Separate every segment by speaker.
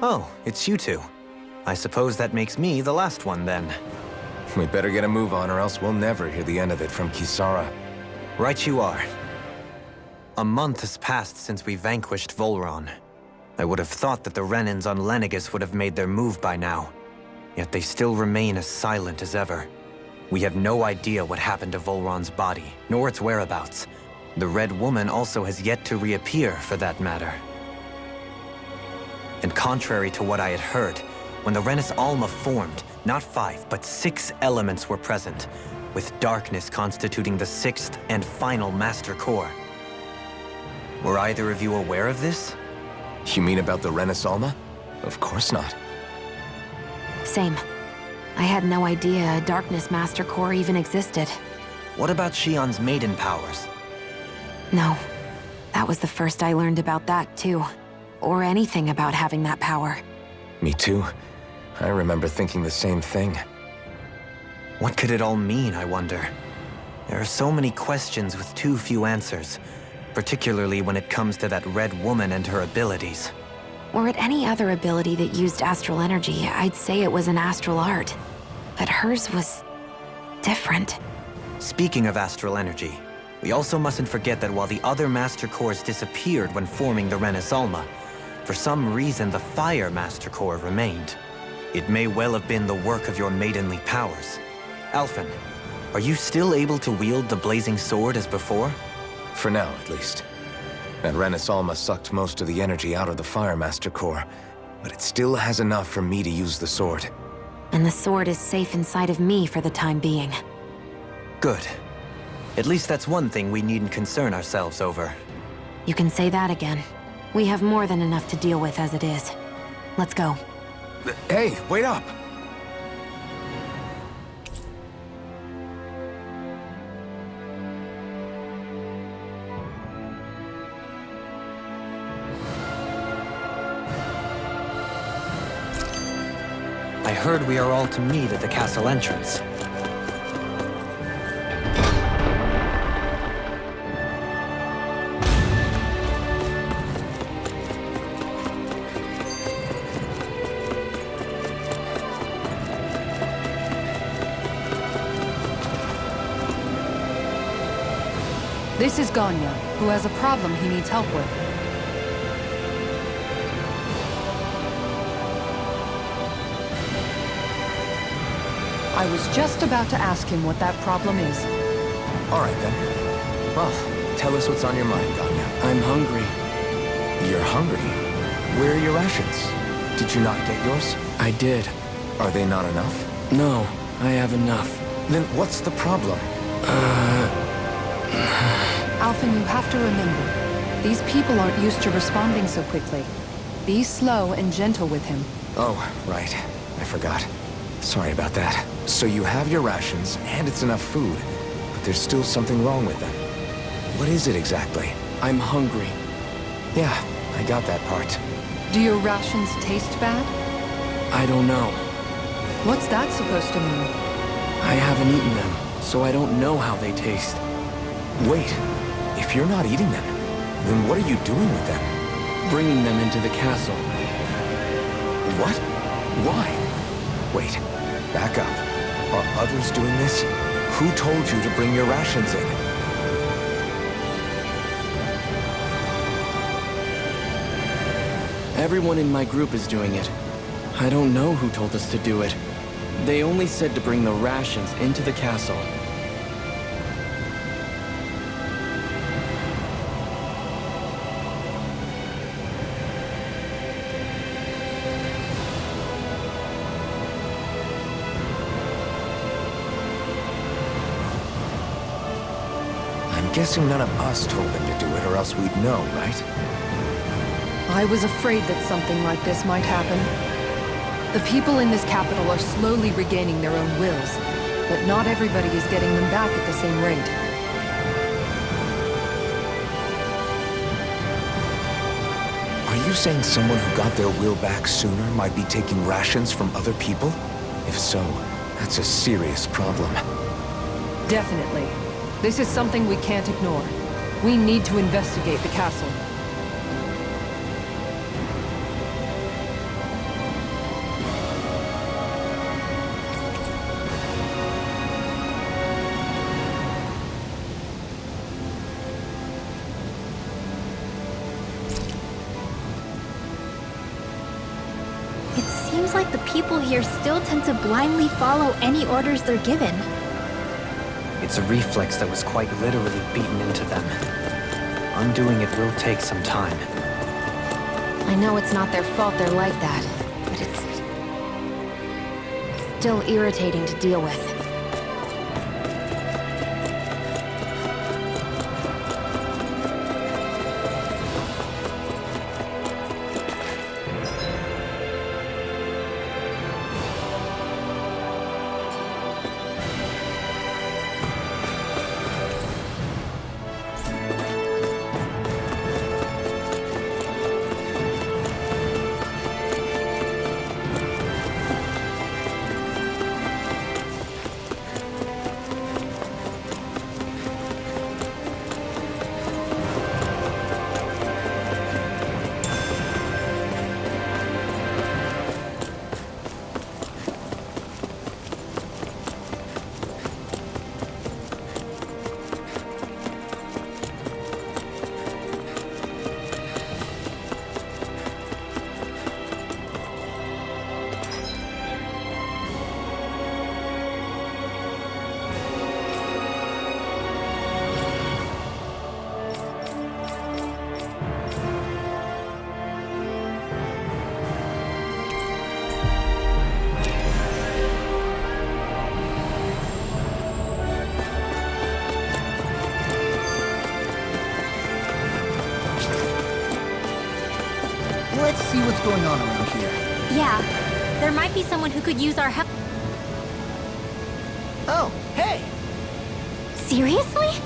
Speaker 1: Oh, it's you two. I suppose that makes me the last one then.
Speaker 2: We better get a move on or else we'll never hear the end of it from Kisara.
Speaker 1: Right you are. A month has passed since we vanquished Volron. I would have thought that the Renans on Lenegis would have made their move by now. Yet they still remain as silent as ever. We have no idea what happened to Volron's body, nor its whereabouts. The Red Woman also has yet to reappear, for that matter. And contrary to what I had heard, when the Renis Alma formed, not 5, but 6 elements were present, with darkness constituting the 6th and final Master Core. Were either of you aware of this?
Speaker 2: You mean about the Renis Alma? Of course not.
Speaker 3: Same. I had no idea a Darkness Master Core even existed.
Speaker 1: What about Shion's maiden powers?
Speaker 3: No. That was the first I learned about that, too. Or anything about having that power.
Speaker 2: Me too. I remember thinking the same thing.
Speaker 1: What could it all mean, I wonder? There are so many questions with too few answers, particularly when it comes to that Red Woman and her abilities.
Speaker 3: Were it any other ability that used astral energy, I'd say it was an astral art. But hers was different.
Speaker 1: Speaking of astral energy, we also mustn't forget that while the other Master Cores disappeared when forming the Renis Alma, for some reason the Fire Master Core remained. It may well have been the work of your maidenly powers. Alphen, are you still able to wield the blazing sword as before?
Speaker 2: For now, at least. That Renis Alma sucked most of the energy out of the Fire Master Core, but it still has enough for me to use the sword.
Speaker 3: And the sword is safe inside of me for the time being.
Speaker 1: Good. At least that's one thing we needn't concern ourselves over.
Speaker 3: You can say that again. We have more than enough to deal with as it is. Let's go.
Speaker 2: Hey, wait up!
Speaker 1: I heard we are all to meet at the castle entrance.
Speaker 4: This is Ganya, who has a problem he needs help with. I was just about to ask him what that problem is.
Speaker 2: All right, then. Well, tell us what's on your mind, Ganya.
Speaker 5: I'm hungry.
Speaker 2: You're hungry? Where are your rations? Did you not get yours?
Speaker 5: I did.
Speaker 2: Are they not enough?
Speaker 5: No, I have enough.
Speaker 2: Then what's the problem?
Speaker 4: Alphen, you have to remember, these people aren't used to responding so quickly. Be slow and gentle with him.
Speaker 2: Oh, right. I forgot. Sorry about that. So you have your rations, and it's enough food, but there's still something wrong with them. What is it exactly?
Speaker 5: I'm hungry.
Speaker 2: Yeah, I got that part.
Speaker 4: Do your rations taste bad?
Speaker 5: I don't know.
Speaker 4: What's that supposed to mean?
Speaker 5: I haven't eaten them, so I don't know how they taste.
Speaker 2: Wait, if you're not eating them, then what are you doing with them?
Speaker 5: Bringing them into the castle.
Speaker 2: What? Why? Wait, back up. Are others doing this? Who told you to bring your rations in?
Speaker 5: Everyone in my group is doing it. I don't know who told us to do it. They only said to bring the rations into the castle.
Speaker 2: I'm guessing none of us told them to do it, or else we'd know, right?
Speaker 4: I was afraid that something like this might happen. The people in this capital are slowly regaining their own wills, but not everybody is getting them back at the same rate.
Speaker 2: Are you saying someone who got their will back sooner might be taking rations from other people? If so, that's a serious problem.
Speaker 4: Definitely. This is something we can't ignore. We need to investigate the castle.
Speaker 6: seems like the people here still tend to blindly follow any orders they're given.
Speaker 1: It's a reflex that was quite literally beaten into them. Undoing it will take some time.
Speaker 3: I know it's not their fault they're like that, but it's still irritating to deal with.
Speaker 7: Let's see what's going on around here.
Speaker 6: Yeah, there might be someone who could use our help.
Speaker 7: Oh, hey!
Speaker 6: Seriously?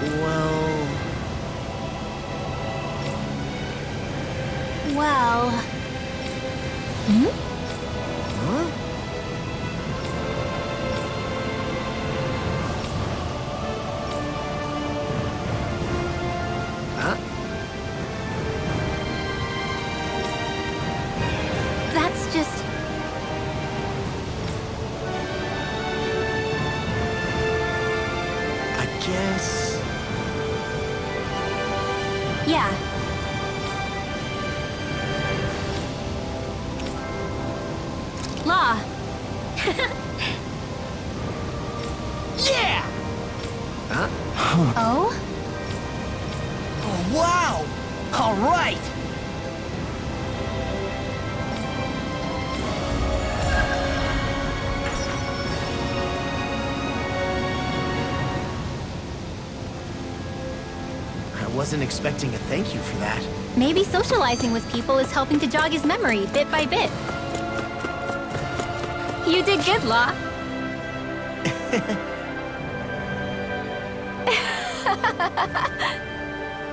Speaker 7: Well...
Speaker 6: Well...
Speaker 7: Huh?
Speaker 6: That's just...
Speaker 7: I guess...
Speaker 6: Yeah. Law.
Speaker 7: Yeah!
Speaker 6: Oh?
Speaker 7: Oh, wow! All right! I wasn't expecting a thank you for that.
Speaker 6: Maybe socializing with people is helping to jog his memory bit by bit. You did good, Law.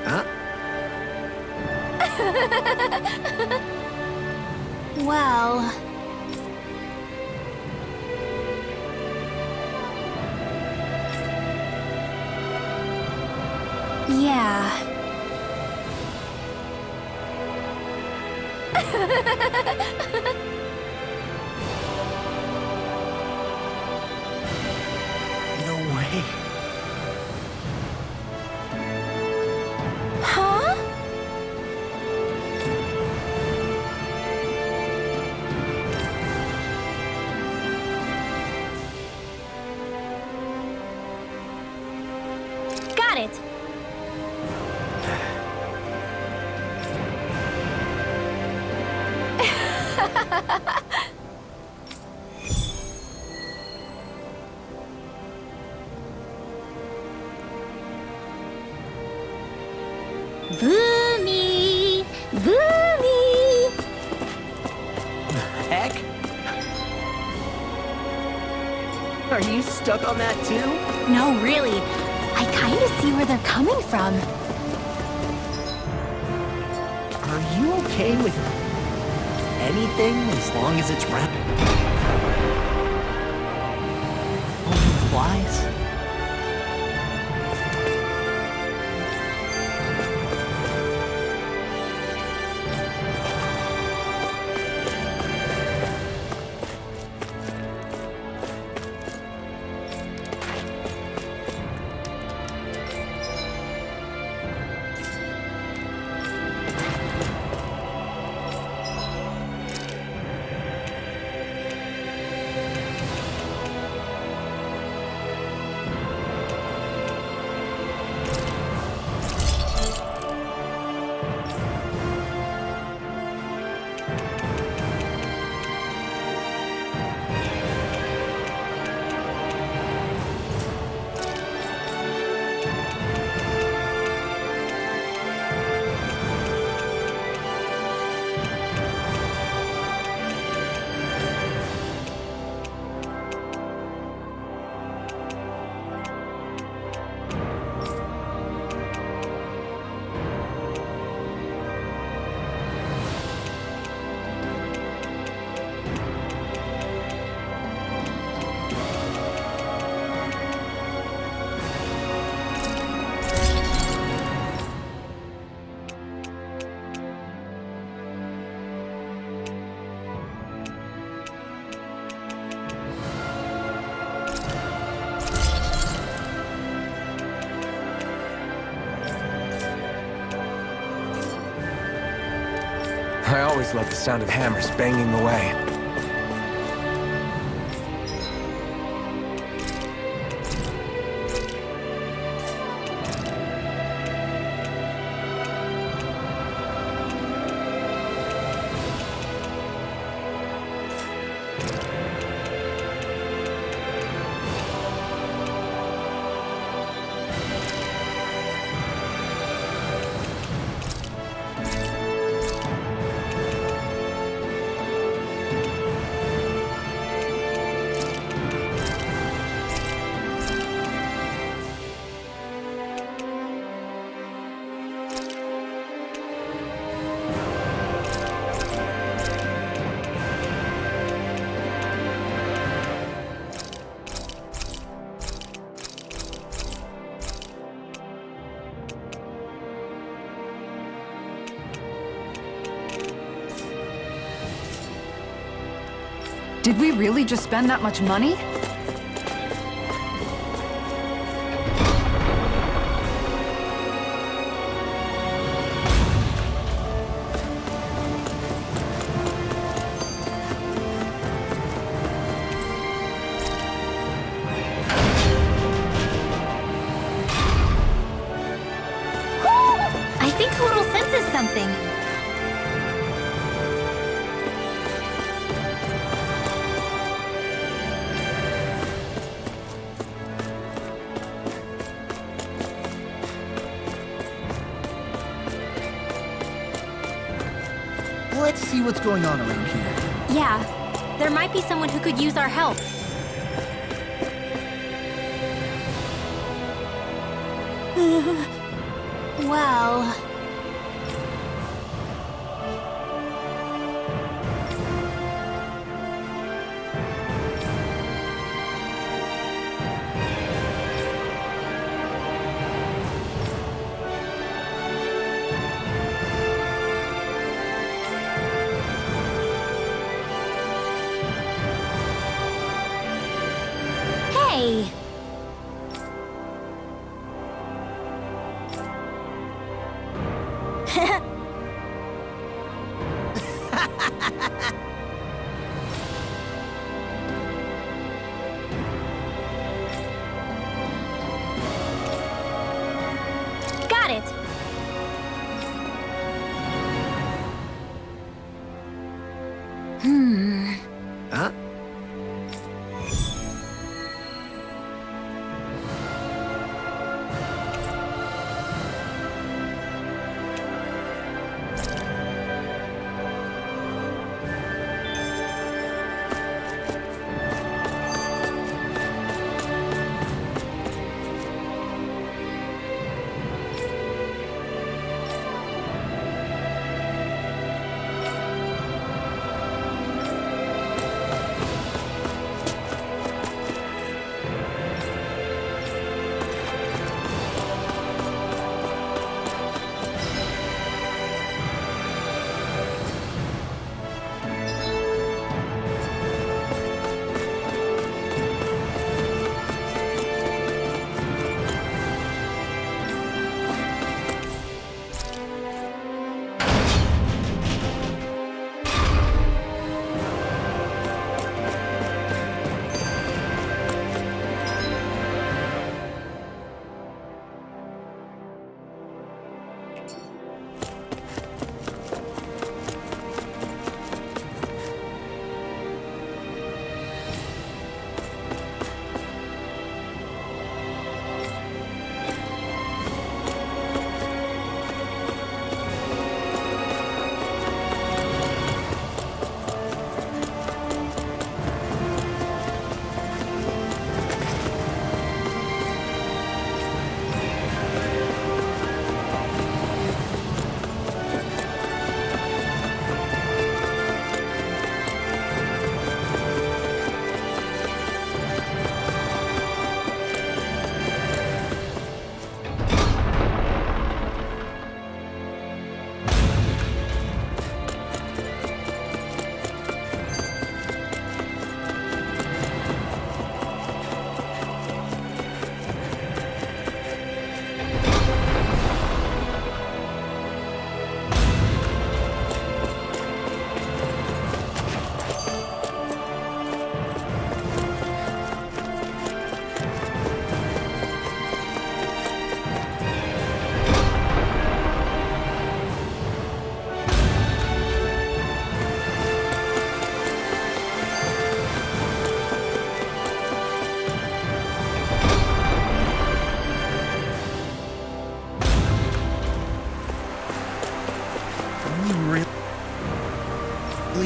Speaker 7: Huh?
Speaker 6: Well... Yeah.
Speaker 7: No way.
Speaker 6: Huh? Got it. Boomy! Boomy!
Speaker 7: Heck? Are you stuck on that too?
Speaker 6: No, really. I kind of see where they're coming from.
Speaker 7: Are you okay with anything as long as it's round? Only flies?
Speaker 2: always loved the sound of hammers banging away.
Speaker 4: Did we really just spend that much money?
Speaker 6: I think Hootle senses something.
Speaker 7: Let's see what's going on around here.
Speaker 6: Yeah, there might be someone who could use our help. Well... Hey!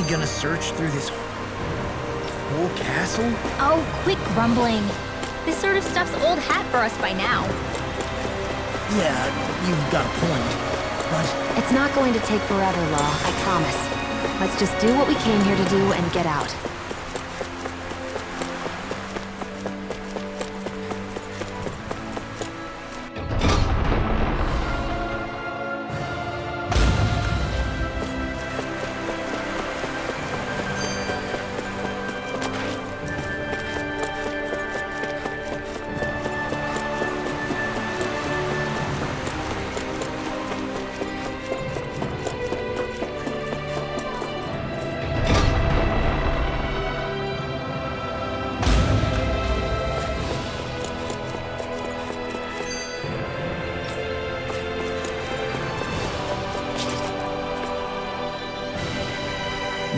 Speaker 7: gonna search through this whole castle?
Speaker 6: Oh, quit grumbling. This sort of stuff's old hat for us by now.
Speaker 7: Yeah, you've got a point. But
Speaker 3: It's not going to take forever, Law, I promise. Let's just do what we came here to do and get out.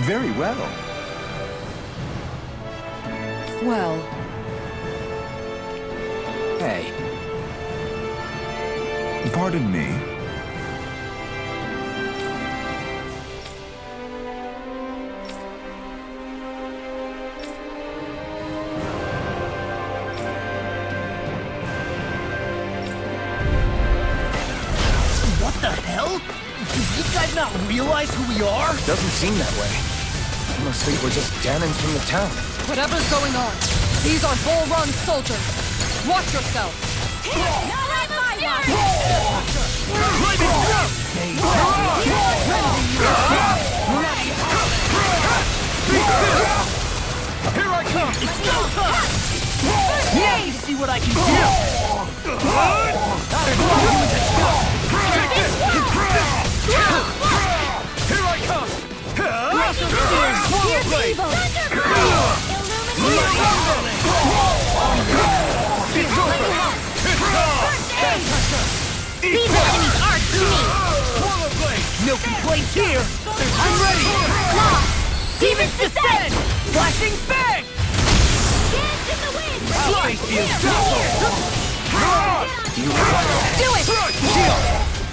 Speaker 8: Very well.
Speaker 4: Well,
Speaker 2: Hey,
Speaker 8: Pardon me.
Speaker 7: what the hell? Do these guys not realize who we are?
Speaker 2: doesn't seem that way. I must think we're just Danins from the town.
Speaker 4: whatever's going on, these are Bull Run soldiers. Watch yourself.
Speaker 7: Here I come! It's go time! Yeah, you see what I can do! Here I come!
Speaker 6: Here's evil! These enemies are to me!
Speaker 7: No complaints here! I'm ready! Demons descend! Flashing bang!
Speaker 6: Hands in the wind!
Speaker 7: Slice you!
Speaker 4: Do it!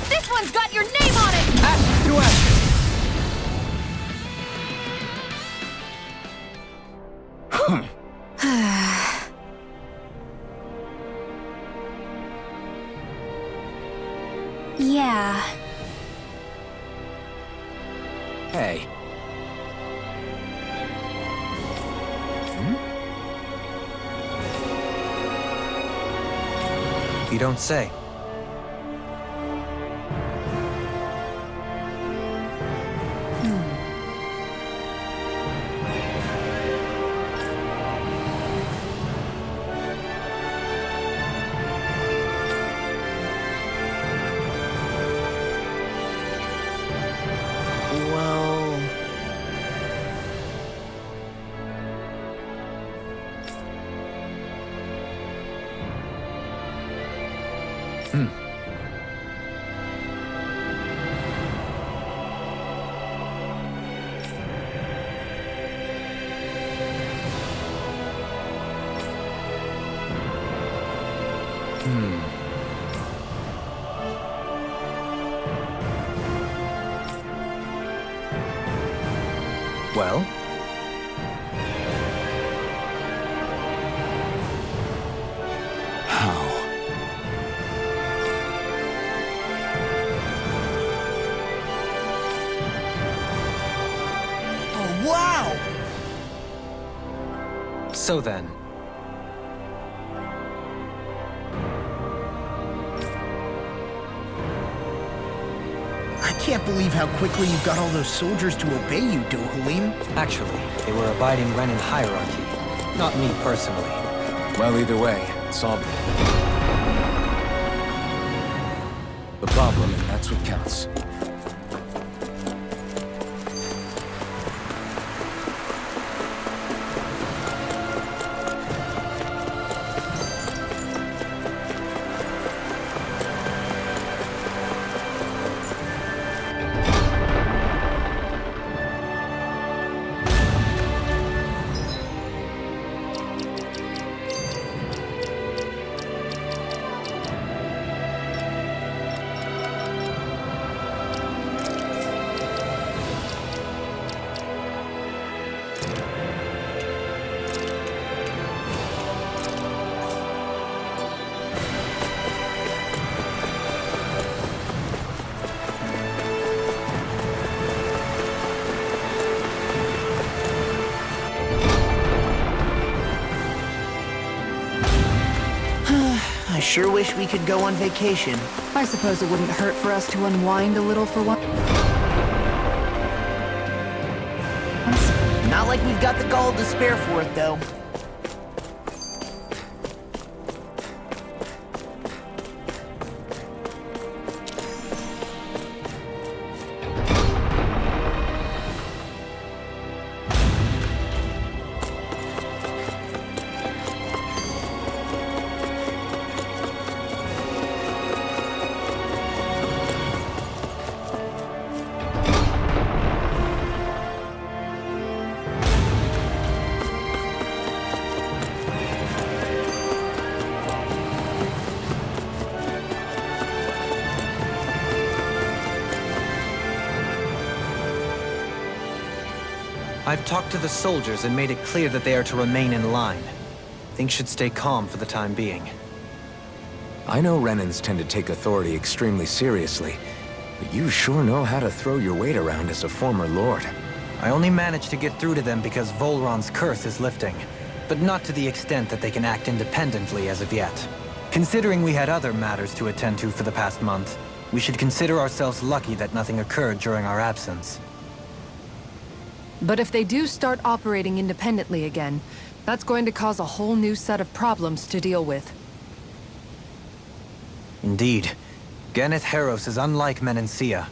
Speaker 4: This one's got your name on it!
Speaker 7: Ashes to ashes!
Speaker 3: Yeah.
Speaker 2: Hey.
Speaker 1: You don't say.
Speaker 7: Well...
Speaker 1: Well?
Speaker 8: How?
Speaker 7: Oh, wow!
Speaker 1: So then,
Speaker 7: I can't believe how quickly you got all those soldiers to obey you, Dohalim.
Speaker 1: actually, they were abiding Renan hierarchy. Not me personally.
Speaker 2: Well, either way, solved the problem, and that's what counts.
Speaker 7: I sure wish we could go on vacation.
Speaker 4: I suppose it wouldn't hurt for us to unwind a little for once.
Speaker 7: Not like we've got the gall to spare for it, though.
Speaker 1: I've talked to the soldiers and made it clear that they are to remain in line. Things should stay calm for the time being.
Speaker 2: I know Renans tend to take authority extremely seriously, but you sure know how to throw your weight around as a former lord.
Speaker 1: I only managed to get through to them because Volron's curse is lifting, but not to the extent that they can act independently as of yet. Considering we had other matters to attend to for the past month, we should consider ourselves lucky that nothing occurred during our absence.
Speaker 4: But if they do start operating independently again, that's going to cause a whole new set of problems to deal with.
Speaker 1: Indeed. Ganeth Heros is unlike Menancia.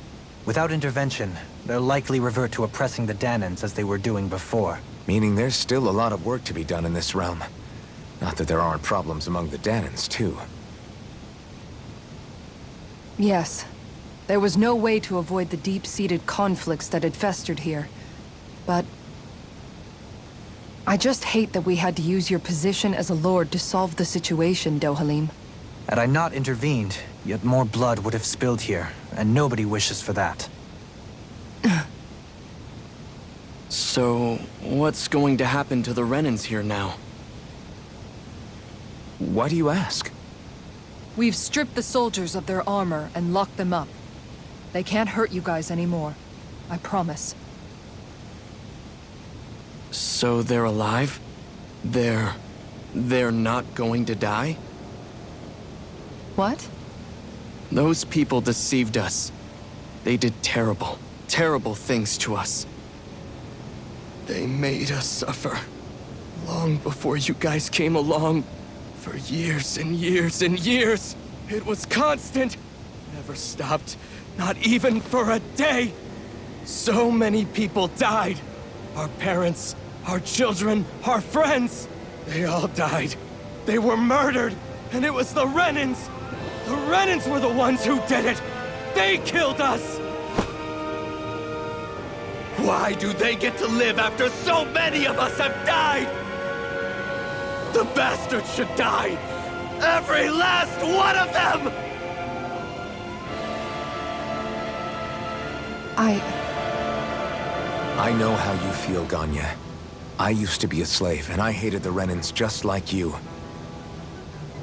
Speaker 1: Without intervention, they'll likely revert to oppressing the Danans as they were doing before.
Speaker 2: Meaning there's still a lot of work to be done in this realm. Not that there aren't problems among the Danans, too.
Speaker 4: Yes. There was no way to avoid the deep-seated conflicts that had festered here. But I just hate that we had to use your position as a lord to solve the situation, Dohalim.
Speaker 1: Had I not intervened, yet more blood would have spilled here, and nobody wishes for that.
Speaker 5: So, what's going to happen to the Renans here now?
Speaker 2: Why do you ask?
Speaker 4: We've stripped the soldiers of their armor and locked them up. They can't hurt you guys anymore. I promise.
Speaker 5: So they're alive? They're not going to die?
Speaker 4: What?
Speaker 5: Those people deceived us. They did terrible, terrible things to us. They made us suffer. Long before you guys came along. For years and years and years. It was constant. Never stopped. Not even for a day. So many people died. Our parents, our children, our friends. They all died. They were murdered. And it was the Renans. The Renans were the ones who did it. They killed us. Why do they get to live after so many of us have died? The bastards should die! Every last one of them!
Speaker 2: I know how you feel, Ganya. I used to be a slave, and I hated the Renans just like you.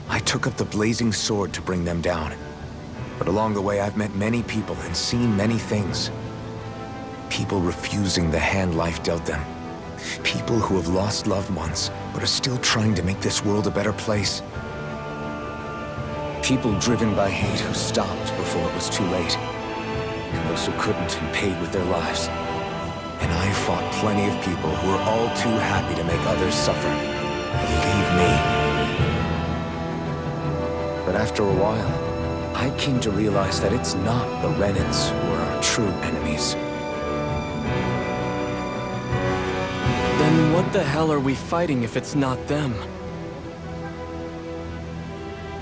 Speaker 2: I took up the blazing sword to bring them down. But along the way, I've met many people and seen many things. People refusing the hand life dealt them. People who have lost loved ones, but are still trying to make this world a better place. People driven by hate who stopped before it was too late. And those who couldn't and paid with their lives. And I fought plenty of people who were all too happy to make others suffer. Believe me. But after a while, I came to realize that it's not the Renans who are our true enemies.
Speaker 5: Then what the hell are we fighting if it's not them?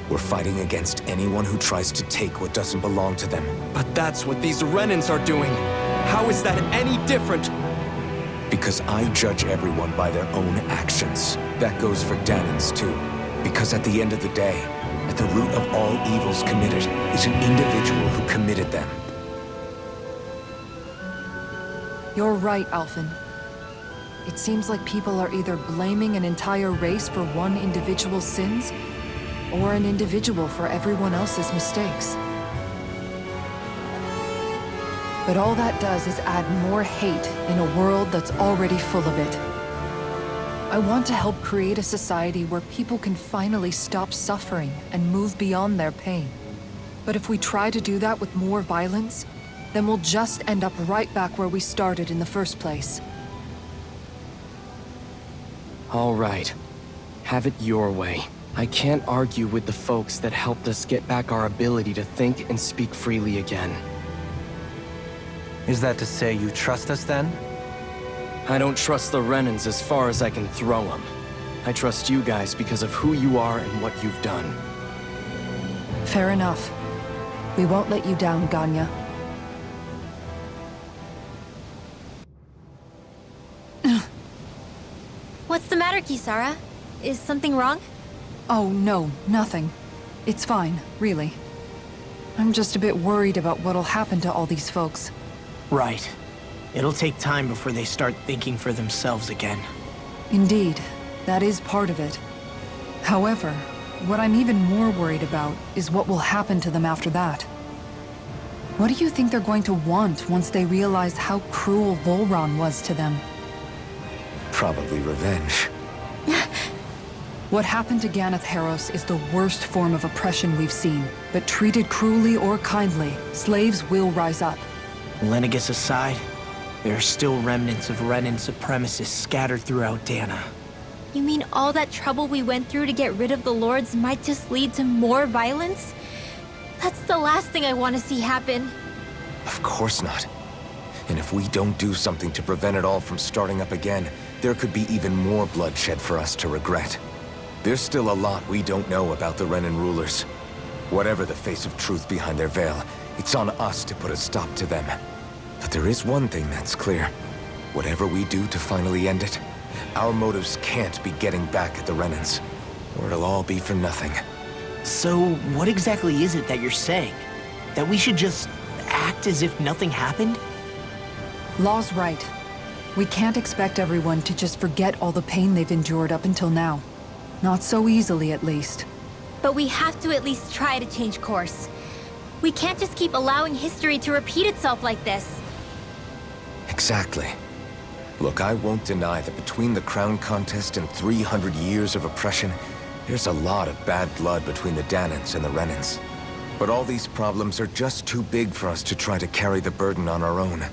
Speaker 2: We're fighting against anyone who tries to take what doesn't belong to them.
Speaker 5: But that's what these Renans are doing. How is that any different?
Speaker 2: Because I judge everyone by their own actions. That goes for Danans too. Because at the end of the day, at the root of all evils committed is an individual who committed them.
Speaker 4: You're right, Alphen. It seems like people are either blaming an entire race for one individual's sins, or an individual for everyone else's mistakes. But all that does is add more hate in a world that's already full of it. I want to help create a society where people can finally stop suffering and move beyond their pain. But if we try to do that with more violence, then we'll just end up right back where we started in the first place.
Speaker 5: All right. Have it your way. I can't argue with the folks that helped us get back our ability to think and speak freely again.
Speaker 1: Is that to say you trust us then?
Speaker 5: I don't trust the Renans as far as I can throw them. I trust you guys because of who you are and what you've done.
Speaker 4: Fair enough. We won't let you down, Ganya.
Speaker 6: What's the matter, Kisara? Is something wrong?
Speaker 4: Oh, no, nothing. It's fine, really. I'm just a bit worried about what'll happen to all these folks.
Speaker 7: Right. It'll take time before they start thinking for themselves again.
Speaker 4: Indeed, that is part of it. However, what I'm even more worried about is what will happen to them after that. What do you think they're going to want once they realize how cruel Volron was to them?
Speaker 2: Probably revenge.
Speaker 4: What happened to Ganeth Haros is the worst form of oppression we've seen, but treated cruelly or kindly, slaves will rise up.
Speaker 7: Lenegis aside, there are still remnants of Renan supremacists scattered throughout Dana.
Speaker 6: You mean all that trouble we went through to get rid of the Lords might just lead to more violence? That's the last thing I want to see happen.
Speaker 2: Of course not. And if we don't do something to prevent it all from starting up again, there could be even more bloodshed for us to regret. There's still a lot we don't know about the Renan rulers. Whatever the face of truth behind their veil, it's on us to put a stop to them. But there is one thing that's clear. Whatever we do to finally end it, our motives can't be getting back at the Renans, or it'll all be for nothing.
Speaker 7: So, what exactly is it that you're saying? That we should just act as if nothing happened?
Speaker 4: Law's right. We can't expect everyone to just forget all the pain they've endured up until now. Not so easily, at least.
Speaker 6: But we have to at least try to change course. We can't just keep allowing history to repeat itself like this.
Speaker 2: Exactly. Look, I won't deny that between the crown contest and 300 years of oppression, there's a lot of bad blood between the Danans and the Renans. But all these problems are just too big for us to try to carry the burden on our own.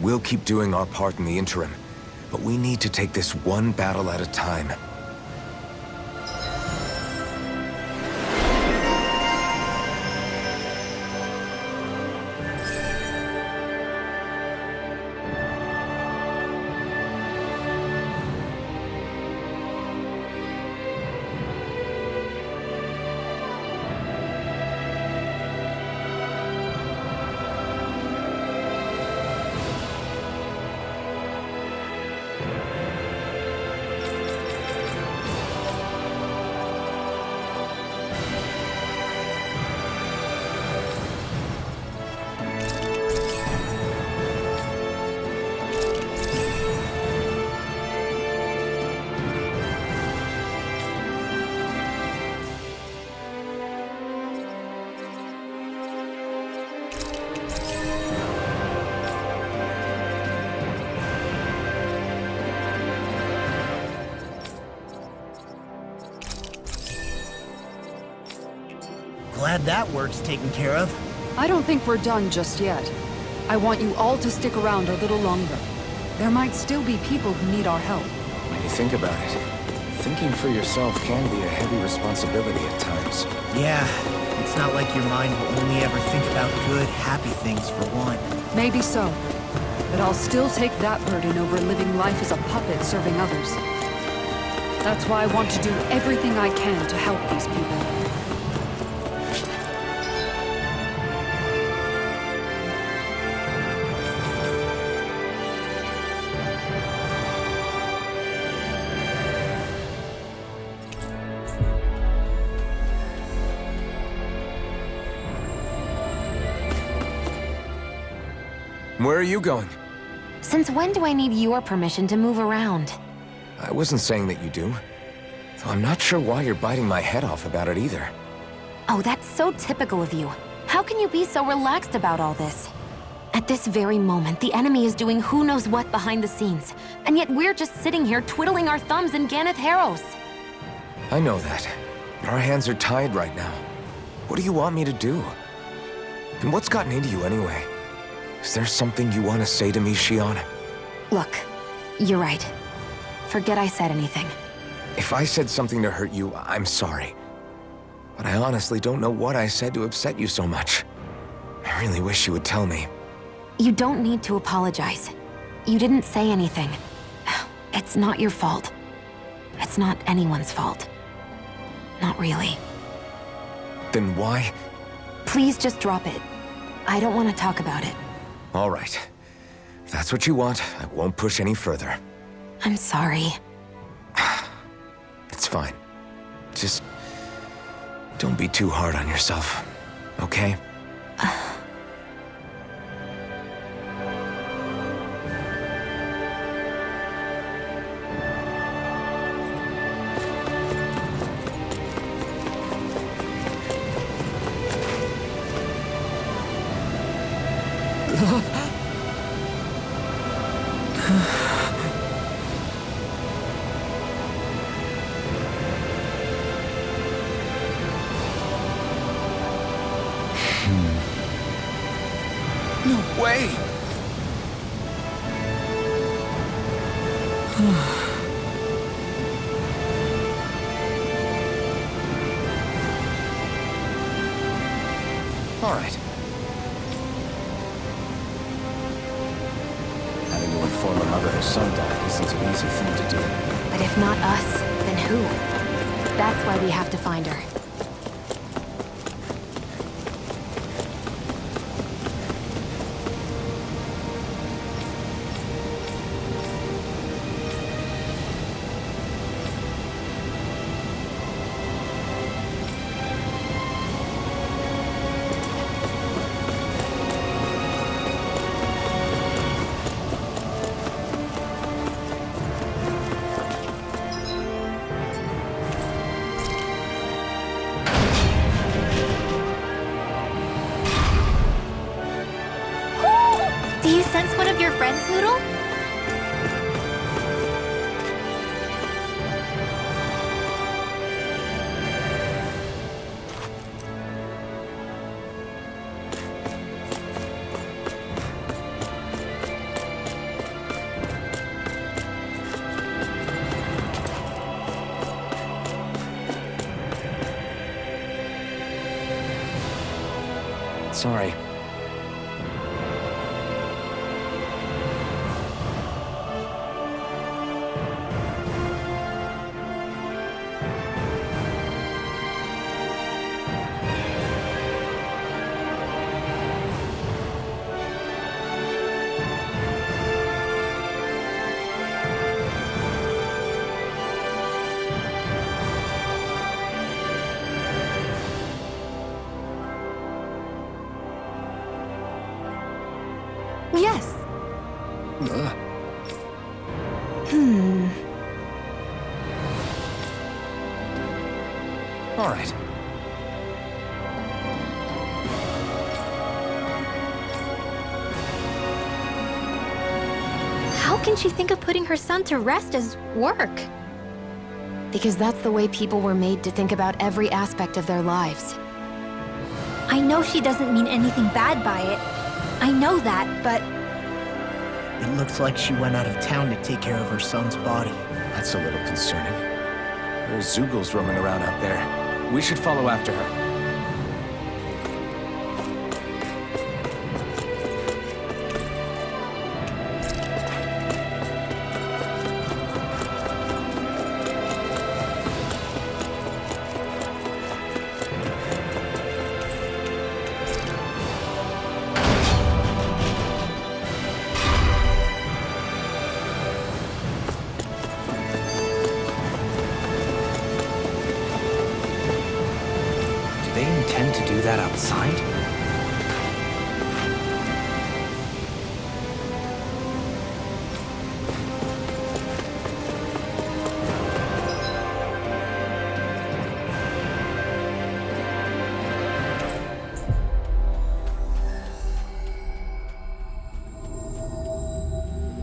Speaker 2: We'll keep doing our part in the interim, but we need to take this one battle at a time.
Speaker 7: Glad that work's taken care of.
Speaker 4: I don't think we're done just yet. I want you all to stick around a little longer. There might still be people who need our help.
Speaker 2: When you think about it, thinking for yourself can be a heavy responsibility at times.
Speaker 7: Yeah, it's not like your mind will only ever think about good, happy things for one.
Speaker 4: Maybe so. But I'll still take that burden over living life as a puppet serving others. That's why I want to do everything I can to help these people.
Speaker 2: Where are you going?
Speaker 3: Since when do I need your permission to move around?
Speaker 2: I wasn't saying that you do. Though I'm not sure why you're biting my head off about it either.
Speaker 3: Oh, that's so typical of you. How can you be so relaxed about all this? At this very moment, the enemy is doing who knows what behind the scenes. And yet we're just sitting here twiddling our thumbs in Ganath Haros.
Speaker 2: I know that. But our hands are tied right now. What do you want me to do? And what's gotten into you anyway? Is there something you want to say to me, Shion?
Speaker 3: Look, you're right. Forget I said anything.
Speaker 2: If I said something to hurt you, I'm sorry. But I honestly don't know what I said to upset you so much. I really wish you would tell me.
Speaker 3: You don't need to apologize. You didn't say anything. It's not your fault. It's not anyone's fault. Not really.
Speaker 2: Then why?
Speaker 3: Please just drop it. I don't want to talk about it.
Speaker 2: All right. If that's what you want, I won't push any further.
Speaker 3: I'm sorry.
Speaker 2: It's fine. Just don't be too hard on yourself, okay? No way! All right. Having to inform a mother her son died isn't an easy thing to do.
Speaker 3: But if not us, then who? That's why we have to find her.
Speaker 6: Do you sense one of your friends, Noodle?
Speaker 2: Sorry.
Speaker 3: Yes.
Speaker 2: All right.
Speaker 6: How can she think of putting her son to rest as work?
Speaker 3: Because that's the way people were made to think about every aspect of their lives.
Speaker 6: I know she doesn't mean anything bad by it. I know that, but
Speaker 7: It looks like she went out of town to take care of her son's body.
Speaker 2: That's a little concerning. There's Zoogles roaming around out there. We should follow after her.
Speaker 1: Do they intend to do that outside?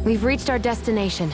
Speaker 3: We've reached our destination.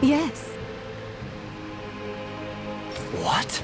Speaker 3: Yes.
Speaker 1: What?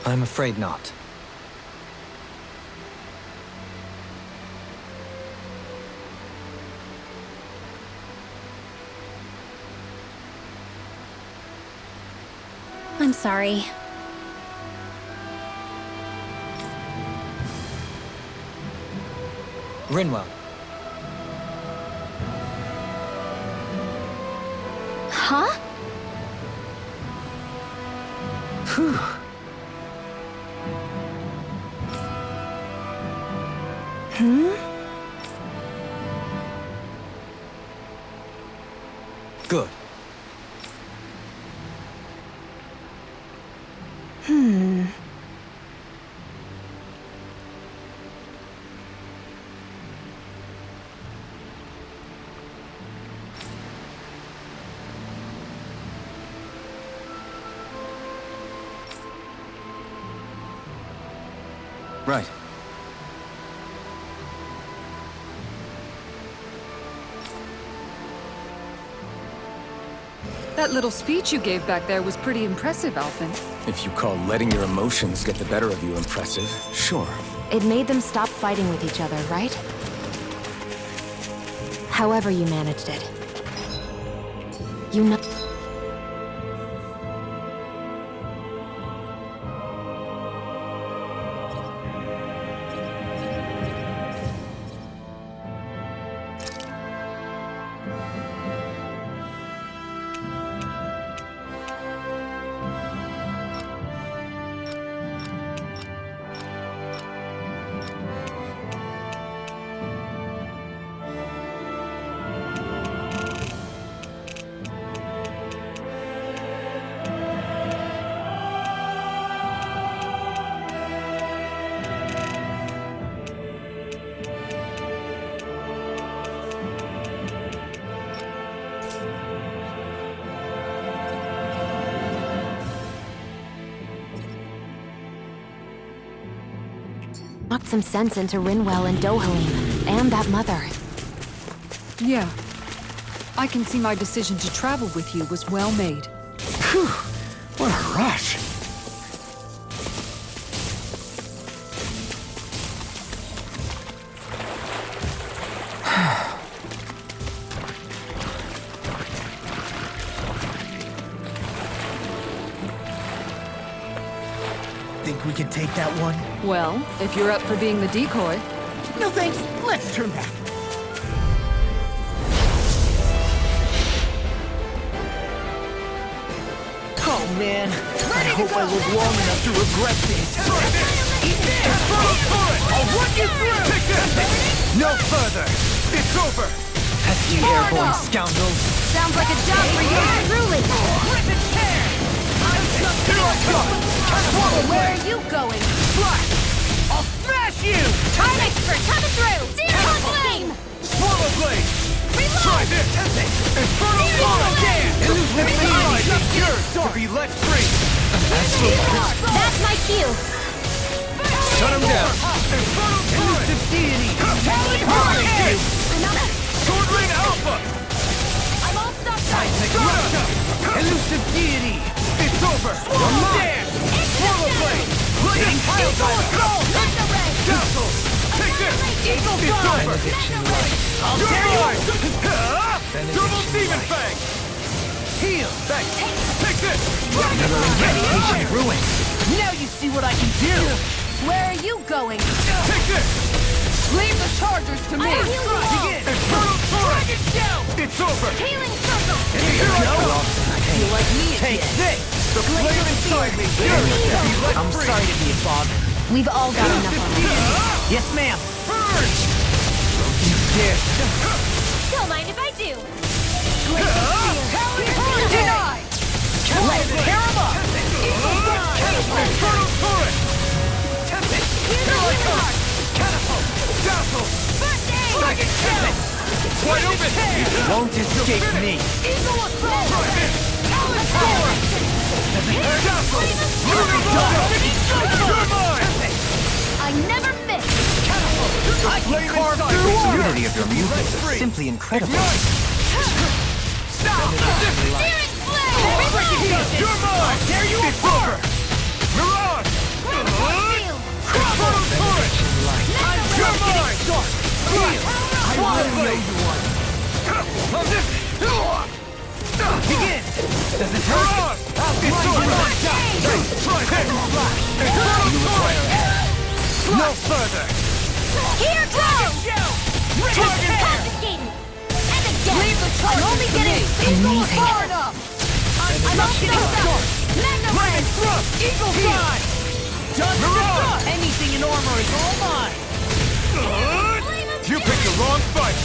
Speaker 1: I'm afraid not.
Speaker 6: I'm sorry.
Speaker 1: Rinwell,
Speaker 6: Huh?
Speaker 1: good. Right.
Speaker 4: That little speech you gave back there was pretty impressive, Alphen.
Speaker 2: If you call letting your emotions get the better of you impressive, sure.
Speaker 3: It made them stop fighting with each other, right? However you managed it. You know... Knocked some sense into Rinwell and Dohalim, and that mother.
Speaker 4: Yeah. I can see my decision to travel with you was well made.
Speaker 2: Phew! What a rush!
Speaker 7: Think we can take that one?
Speaker 4: Well, if you're up for being the decoy.
Speaker 7: No thanks. Let's turn back. Oh man, I hope I live long enough to regret this. Eat this! I'll run you through!
Speaker 2: Take this! No further! It's over!
Speaker 7: Pesky airborne scoundrels.
Speaker 3: Sounds like a job for you truly. Where are you going?
Speaker 2: I'll smash you!
Speaker 3: Time expert coming through! Zero flame!
Speaker 2: Swallow blade! Try this! Infernal Swallow Dance! Realize it's yours to be let free!
Speaker 6: That's my cue.
Speaker 2: Shut him down! Infernal Elusive Deity! Talon Hurricane! Sword Ring Alpha!
Speaker 6: I'm all stuck up.
Speaker 2: Shut up! Elusive Deity! It's over! Swallow Dance! Swallow Blade! Lightning Pile Diver! Dazzle! Take this! It's over! You're mine! Double Demon Fang! Heal! Thanks! Take this!
Speaker 7: Another incantation ruined. Now you see what I can do.
Speaker 3: Where are you going?
Speaker 2: Take this!
Speaker 4: Leave the chargers to me!
Speaker 2: Begin! Infernal Dragon Shell! It's over!
Speaker 6: Healing circle.
Speaker 2: Here I go!
Speaker 7: You like me
Speaker 2: Take
Speaker 7: again.
Speaker 2: this! The flame inside me! Yours to be let
Speaker 7: I'm
Speaker 2: free!
Speaker 7: sorry to be a bother.
Speaker 3: We've all got enough of it.
Speaker 7: Yes, ma'am.
Speaker 2: Purge! You dare!
Speaker 6: Don't mind if I do.
Speaker 2: Denied!
Speaker 7: Let's tear 'em up.
Speaker 2: Infernal Turret! Here I come! Catapult! Dazzle! Dragon Shell! Wide open!
Speaker 7: Won't escape me.
Speaker 2: Eagle Assault! Try this! Talon Sword! Dazzle! Lunar Rondo! You're mine!
Speaker 6: I never miss.
Speaker 2: I can carve through
Speaker 1: The
Speaker 2: water!
Speaker 1: unity of your music is simply incredible.
Speaker 2: Ignite! Stop!
Speaker 6: Searing flame.
Speaker 2: You're mine! There you it's over! Mirage! Infernal Turret! You're mine! Swallow Blade! On this! Begin! Does it hurt? It's over! Try this! Infernal Turret! No further!
Speaker 6: Here goes.
Speaker 2: Dragon Hair!
Speaker 6: Confiscated. And again.
Speaker 4: Leave the chargers
Speaker 6: I'm only
Speaker 4: to
Speaker 6: getting
Speaker 4: me.
Speaker 6: hard up. I'm all stuck up.
Speaker 2: Lightning Thrust! Eagle Fly!
Speaker 7: Done
Speaker 2: Mirage!
Speaker 7: Anything in armor is all mine.
Speaker 2: You picked the wrong fight!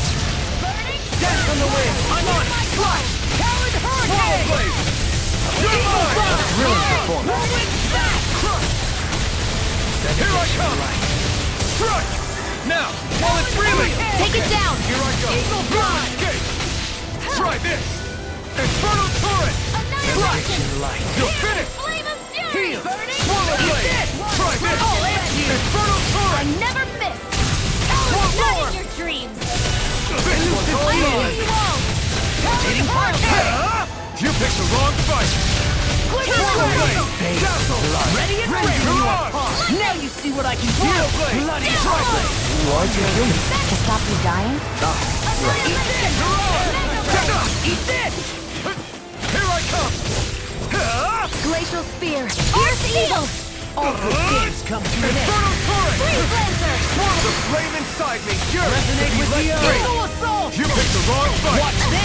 Speaker 2: Dance on the wind! I'm on it! Fly! Talon Hurricane! Blade! You're mine!
Speaker 1: Brilliant performance.
Speaker 2: Here I come! Strike! Now! While it's reeling!
Speaker 6: Take it down.
Speaker 2: Here I go! Eagle Fly! Escape! Try this! Infernal Turret!
Speaker 6: Annihilation.
Speaker 2: You're finished!
Speaker 6: Flame of fury.
Speaker 2: Heal! Swallow Blade! Try this!
Speaker 6: Oh, it's you.
Speaker 2: Infernal
Speaker 6: I
Speaker 2: Turret!
Speaker 6: never miss.
Speaker 2: One
Speaker 6: Not
Speaker 2: more!
Speaker 6: in your dreams.
Speaker 2: Elusive
Speaker 6: I know
Speaker 2: Deity!
Speaker 6: you won't.
Speaker 2: Talon Hurricane! You picked the wrong fight! Swallow Blade! Dazzle!
Speaker 7: Ready and
Speaker 2: Ready!
Speaker 7: ready.
Speaker 2: Mirage!
Speaker 7: Now you see what I can do.
Speaker 2: Swallow Blade!
Speaker 7: Bloody
Speaker 2: Try this!
Speaker 1: Why'd you kill me?
Speaker 3: To stop you dying?
Speaker 6: Annihilation.
Speaker 2: Eat this! Here I come!
Speaker 3: Glacial spear.
Speaker 6: Earth eagle.
Speaker 7: All good things come to an end.
Speaker 2: Infernal Turret!
Speaker 6: Freeze lancer.
Speaker 2: Swallow the flame inside me! Yours!
Speaker 7: Resonate with the earth.
Speaker 2: Eagle Assault! You picked the wrong fight!
Speaker 7: Watch this.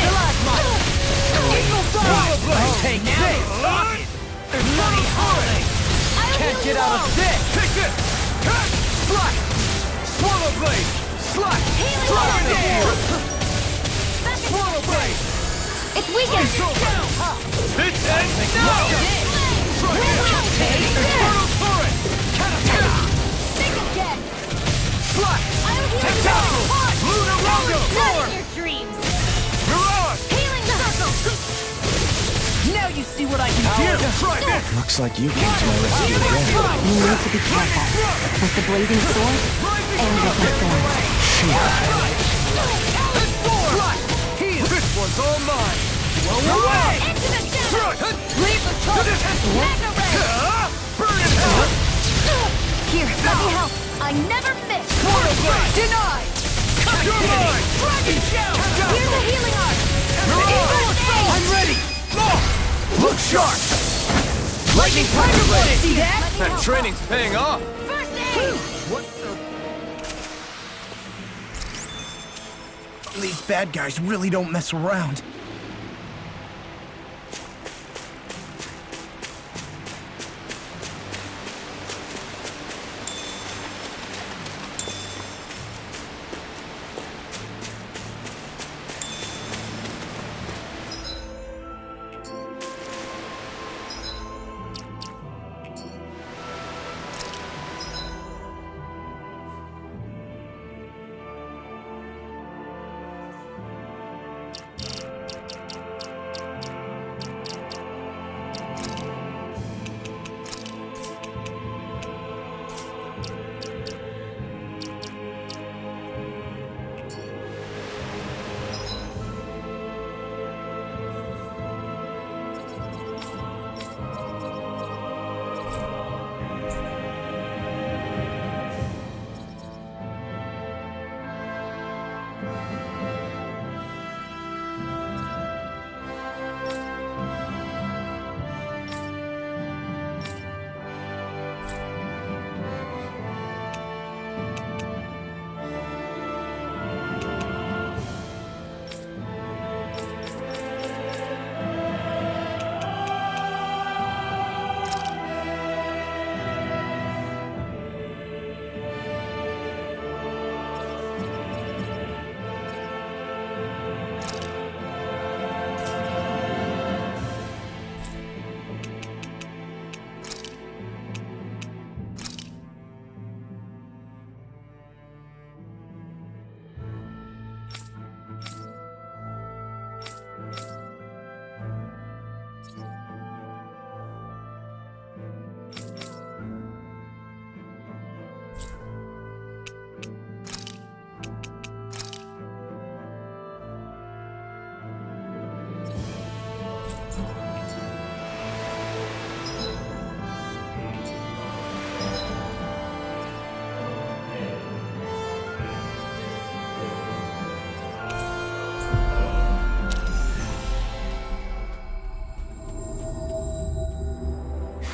Speaker 2: Eagle Swallow Blade!
Speaker 7: Take
Speaker 2: this! Infernal Turret!
Speaker 7: Can't get out of this.
Speaker 2: Take this! Slash! Swallow Blade! Slash! Dragon Hair! Swallow Blade!
Speaker 6: It's weakened.
Speaker 2: This ends now! Try this! Infernal Turret!
Speaker 6: Think again.
Speaker 2: Slash!
Speaker 6: I'll heal
Speaker 2: Take
Speaker 6: you.
Speaker 2: Dazzle! Lunar Rondo!
Speaker 6: Not in your dreams.
Speaker 2: Mirage!
Speaker 6: Healing circle.
Speaker 7: Now you see what I can do.
Speaker 2: Try this! Looks like you came to my rescue again.
Speaker 3: You need to be careful. With the blazing sword, and with my thorns.
Speaker 7: This one's all mine! Well, away!
Speaker 6: Into the shadows!
Speaker 7: Leave the target!
Speaker 6: Mega ray!
Speaker 7: Burn in hell!
Speaker 6: Here, let me help. I never miss.
Speaker 7: Portal blade! Denied! You're mine! Dragon shell!
Speaker 6: Here's a healing arc.
Speaker 7: I'm ready! Look sharp! Lightning Tiger Blade!
Speaker 6: See that?
Speaker 5: That training's paying off.
Speaker 6: First aid!
Speaker 7: What the... These bad guys really don't mess around.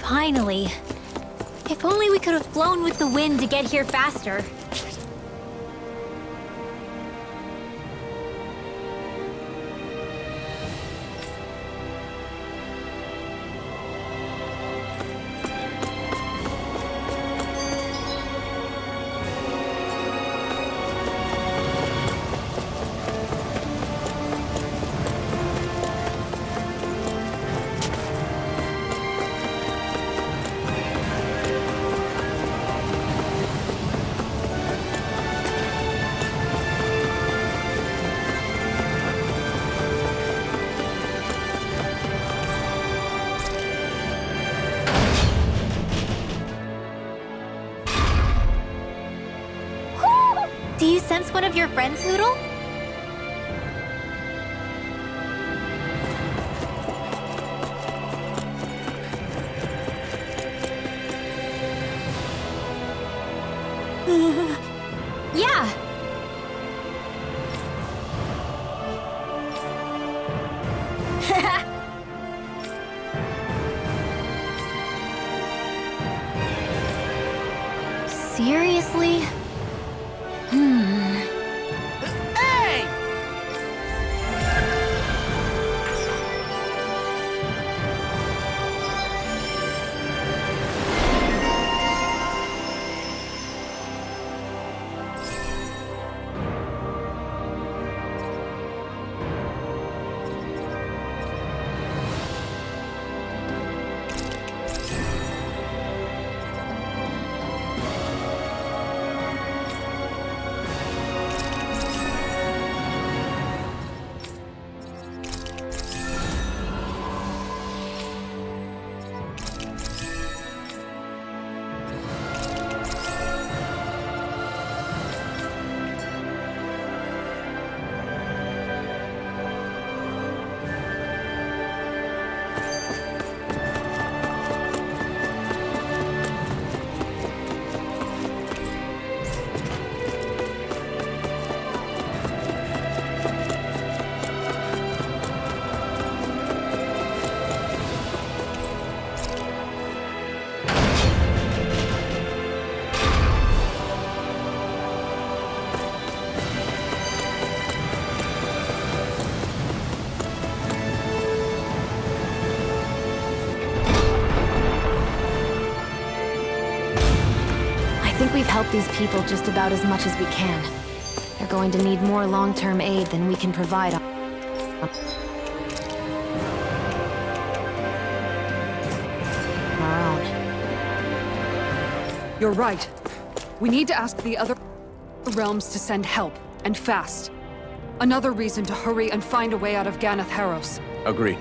Speaker 6: Finally. If only we could have flown with the wind to get here faster. Do you sense one of your friends, Noodle? Yeah. Seriously?
Speaker 7: Hey!
Speaker 3: think we've helped these people just about as much as we can. They're going to need more long-term aid than we can provide on our own.
Speaker 4: You're right. We need to ask the other realms to send help, and fast. Another reason to hurry and find a way out of Ganath Haros.
Speaker 5: Agreed.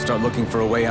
Speaker 2: Start looking for a way out.